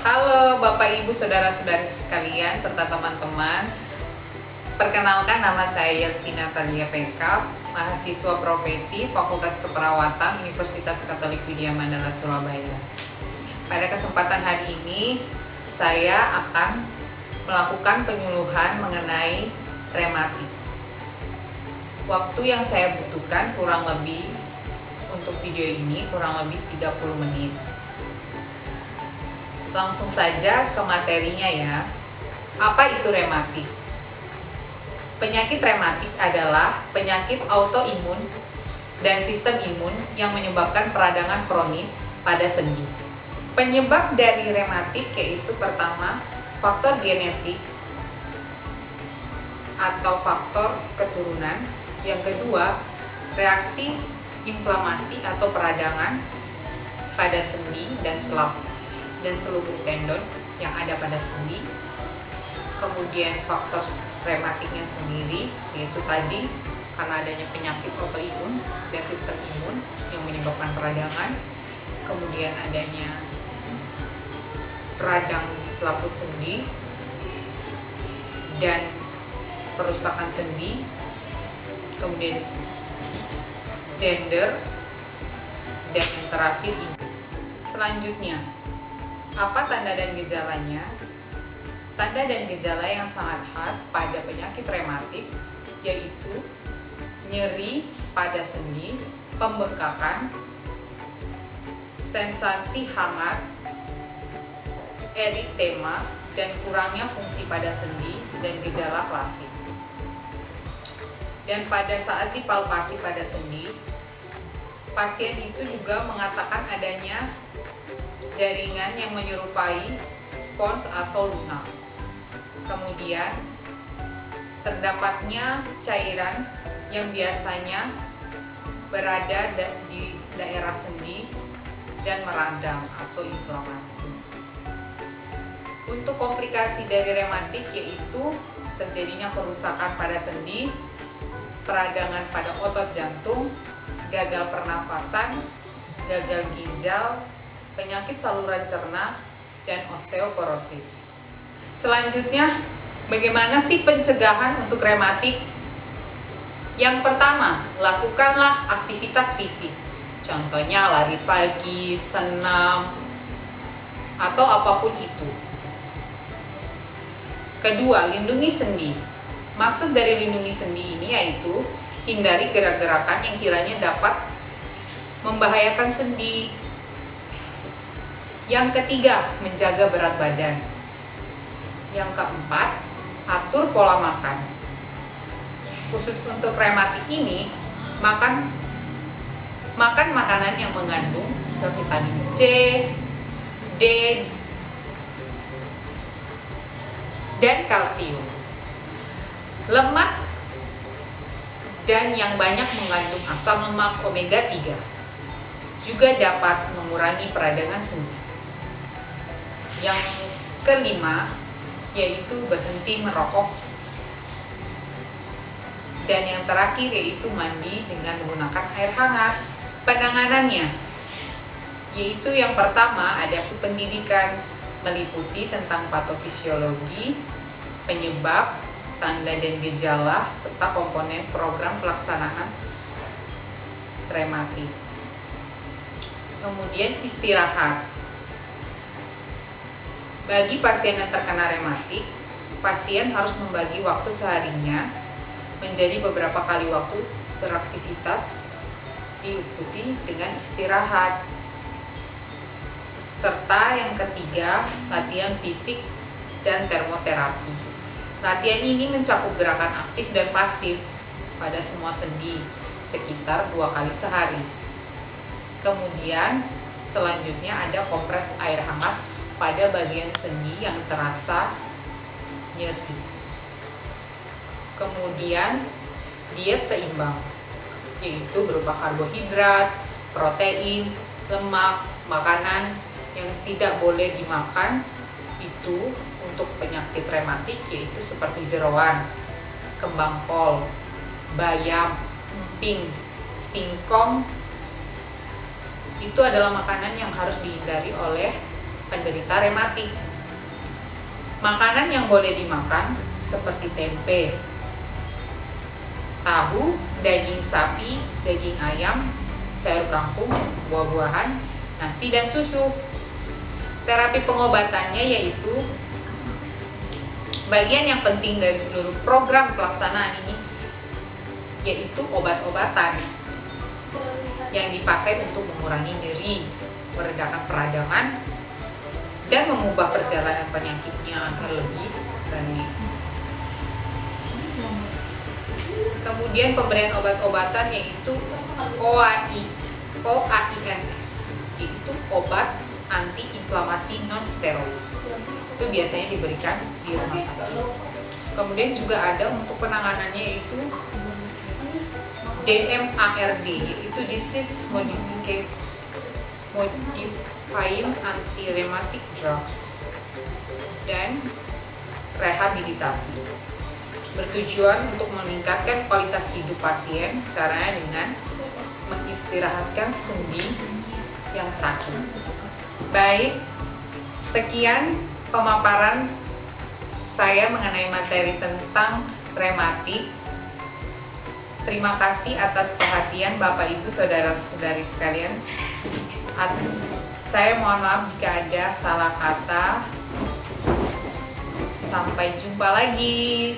Halo Bapak Ibu Saudara-saudari sekalian serta teman-teman. Perkenalkan, nama saya Yelsi Natalia PK, mahasiswa profesi Fakultas Keperawatan Universitas Katolik Widya Mandala Surabaya. Pada kesempatan hari ini saya akan melakukan penyuluhan mengenai rematik. Waktu yang saya butuhkan kurang lebih untuk video ini kurang lebih 30 menit. Langsung saja ke materinya ya. Apa itu rematik? Penyakit rematik adalah penyakit autoimun dan sistem imun yang menyebabkan peradangan kronis pada sendi. Penyebab dari rematik yaitu pertama, faktor genetik atau faktor keturunan. Yang kedua, reaksi inflamasi atau peradangan pada sendi dan seluruh tendon yang ada pada sendi. Kemudian faktor rematiknya sendiri, yaitu tadi karena adanya penyakit autoimun dan sistem imun yang menyebabkan peradangan. Kemudian adanya radang di selaput sendi dan perusakan sendi. Kemudian gender, dan yang terakhir ini. Selanjutnya, apa tanda dan gejalanya? Tanda dan gejala yang sangat khas pada penyakit rematik yaitu nyeri pada sendi, pembengkakan, sensasi hangat, eritema, dan kurangnya fungsi pada sendi dan gejala klasik. Dan pada saat dipalpasi pada sendi, pasien itu juga mengatakan adanya jaringan yang menyerupai spons atau lunak. Kemudian terdapatnya cairan yang biasanya berada di daerah sendi dan meradang atau inflamasi. Untuk komplikasi dari rematik yaitu terjadinya kerusakan pada sendi, peradangan pada otot jantung, gagal pernafasan, gagal ginjal, penyakit saluran cerna, dan osteoporosis. Selanjutnya, bagaimana sih pencegahan untuk rematik? Yang pertama, lakukanlah aktivitas fisik. Contohnya lari pagi, senam, atau apapun itu. Kedua, lindungi sendi. Maksud dari lindungi sendi ini yaitu hindari gerak-gerakan yang kiranya dapat membahayakan sendi. Yang ketiga, menjaga berat badan. Yang keempat, atur pola makan. Khusus untuk rematik ini, makan makanan yang mengandung vitamin C, D, dan kalsium. Lemak dan yang banyak mengandung asam lemak omega 3 juga dapat mengurangi peradangan sendi. Yang kelima yaitu berhenti merokok. Dan yang terakhir yaitu mandi dengan menggunakan air hangat. Penanganannya yaitu yang pertama ada pendidikan meliputi tentang patofisiologi, penyebab, tanda dan gejala, serta komponen program pelaksanaan rematik. Kemudian istirahat. Bagi pasien yang terkena rematik, pasien harus membagi waktu seharinya menjadi beberapa kali waktu beraktivitas diikuti dengan istirahat. Serta yang ketiga, latihan fisik dan termoterapi. Latihan ini mencakup gerakan aktif dan pasif pada semua sendi sekitar 2 kali sehari. Kemudian selanjutnya ada kompres air hangat pada bagian sendi yang terasa nyeri. Kemudian diet seimbang, yaitu berupa karbohidrat, protein, lemak, makanan yang tidak boleh dimakan itu untuk penyakit rematik yaitu seperti jeroan, kembang kol, bayam, emping, singkong. Itu adalah makanan yang harus dihindari oleh penderita rematik. Makanan yang boleh dimakan seperti tempe, tahu, daging sapi, daging ayam, sayur kangkung, buah-buahan, nasi, dan susu. Terapi pengobatannya yaitu bagian yang penting dari seluruh program pelaksanaan ini, yaitu obat-obatan yang dipakai untuk mengurangi nyeri, meredakan peradangan, dan mengubah perjalanan penyakitnya agar lebih baik. Kemudian pemberian obat-obatan yaitu OAINS, yaitu obat antiinflamasi non-steroid. Itu biasanya diberikan di rumah sakit. Kemudian juga ada untuk penanganannya yaitu DMARD, yaitu Disease Modifying Anti-Rheumatic Drugs, dan rehabilitasi. Bertujuan untuk meningkatkan kualitas hidup pasien, caranya dengan mengistirahatkan sendi yang sakit. Baik, sekian pemaparan saya mengenai materi tentang rematik. Terima kasih atas perhatian Bapak Ibu Saudara-saudari sekalian. Saya mohon maaf jika ada salah kata. Sampai jumpa lagi.